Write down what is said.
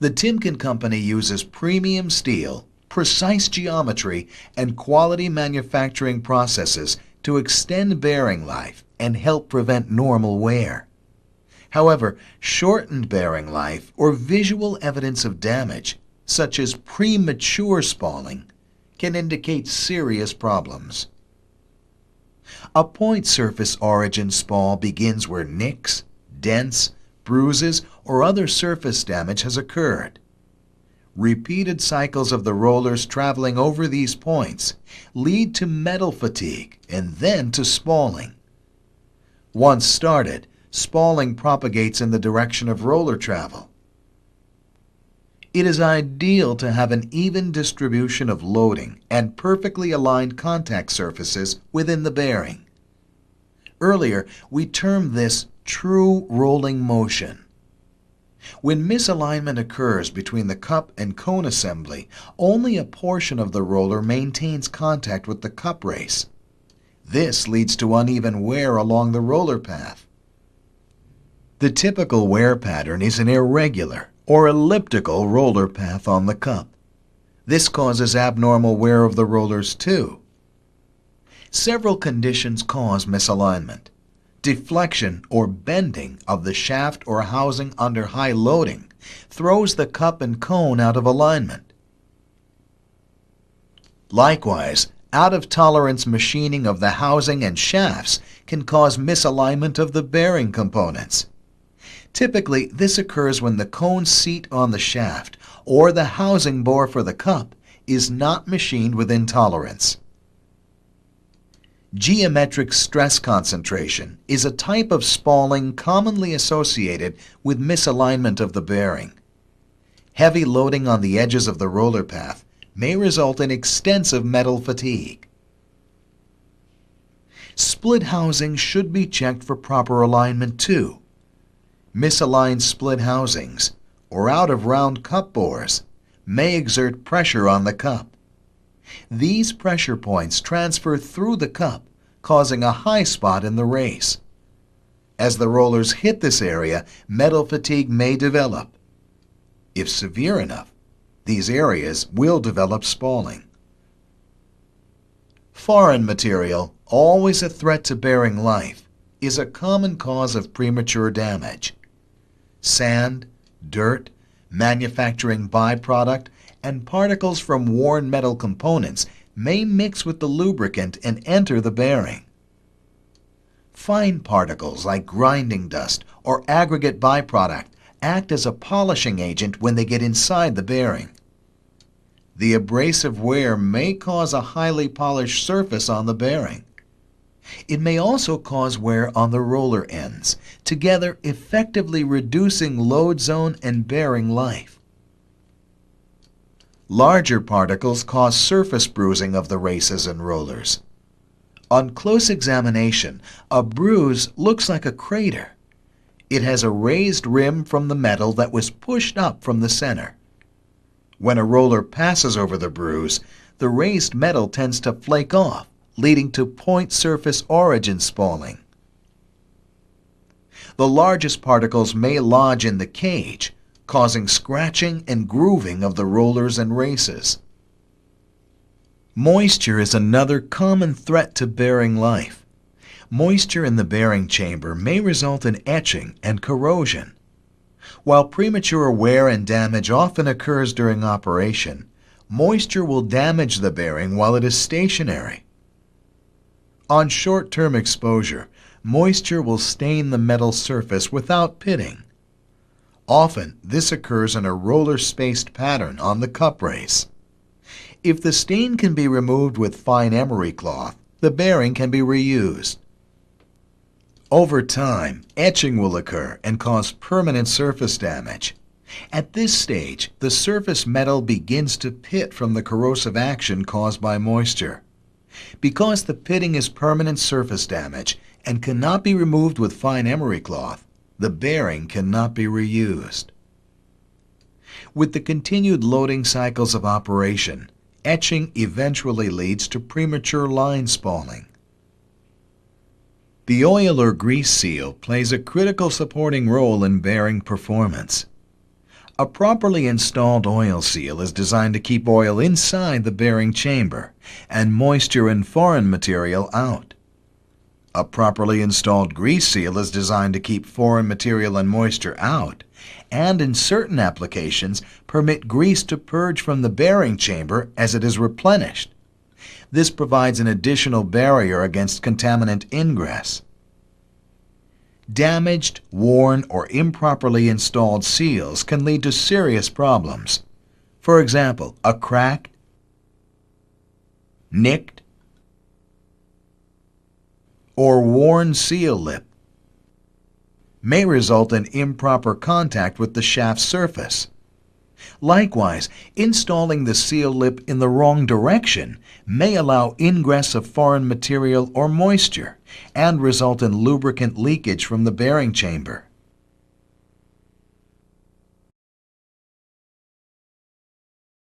The Timken Company uses premium steel, precise geometry, and quality manufacturing processes to extend bearing life and help prevent normal wear. However, shortened bearing life or visual evidence of damage, such as premature spalling, can indicate serious problems. A point surface origin spall begins where nicks, dents, bruises, or other surface damage has occurred. Repeated cycles of the rollers traveling over these points lead to metal fatigue and then to spalling. Once started, spalling propagates in the direction of roller travel. It is ideal to have an even distribution of loading and perfectly aligned contact surfaces within the bearing. Earlier, we termed this true rolling motion. When misalignment occurs between the cup and cone assembly, only a portion of the roller maintains contact with the cup race. This leads to uneven wear along the roller path. The typical wear pattern is an irregular or elliptical roller path on the cup. This causes abnormal wear of the rollers too. Several conditions cause misalignment. Deflection or bending of the shaft or housing under high loading throws the cup and cone out of alignment. Likewise, out-of-tolerance machining of the housing and shafts can cause misalignment of the bearing components. Typically, this occurs when the cone seat on the shaft or the housing bore for the cup is not machined within tolerance. Geometric stress concentration is a type of spalling commonly associated with misalignment of the bearing. Heavy loading on the edges of the roller path may result in extensive metal fatigue. Split housings should be checked for proper alignment too. Misaligned split housings or out-of-round cup bores may exert pressure on the cup. These pressure points transfer through the cup, causing a high spot in the race. As the rollers hit this area, metal fatigue may develop. If severe enough, these areas will develop spalling. Foreign material, always a threat to bearing life, is a common cause of premature damage. Sand, dirt, manufacturing byproduct, and particles from worn metal components may mix with the lubricant and enter the bearing. Fine particles like grinding dust or aggregate byproduct act as a polishing agent when they get inside the bearing. The abrasive wear may cause a highly polished surface on the bearing. It may also cause wear on the roller ends, together effectively reducing load zone and bearing life. Larger particles cause surface bruising of the races and rollers. On close examination, a bruise looks like a crater. It has a raised rim from the metal that was pushed up from the center. When a roller passes over the bruise, the raised metal tends to flake off, leading to point surface origin spalling. The largest particles may lodge in the cage, causing scratching and grooving of the rollers and races. Moisture is another common threat to bearing life. Moisture in the bearing chamber may result in etching and corrosion. While premature wear and damage often occurs during operation, moisture will damage the bearing while it is stationary. On short-term exposure, moisture will stain the metal surface without pitting. Often, this occurs in a roller-spaced pattern on the cup race. If the stain can be removed with fine emery cloth, the bearing can be reused. Over time, etching will occur and cause permanent surface damage. At this stage, the surface metal begins to pit from the corrosive action caused by moisture. Because the pitting is permanent surface damage and cannot be removed with fine emery cloth, the bearing cannot be reused. With the continued loading cycles of operation, etching eventually leads to premature line spalling. The oil or grease seal plays a critical supporting role in bearing performance. A properly installed oil seal is designed to keep oil inside the bearing chamber and moisture and foreign material out. A properly installed grease seal is designed to keep foreign material and moisture out, and in certain applications permit grease to purge from the bearing chamber as it is replenished. This provides an additional barrier against contaminant ingress. Damaged, worn, or improperly installed seals can lead to serious problems. For example, a cracked, nicked, or worn seal lip may result in improper contact with the shaft surface. Likewise, installing the seal lip in the wrong direction may allow ingress of foreign material or moisture and result in lubricant leakage from the bearing chamber.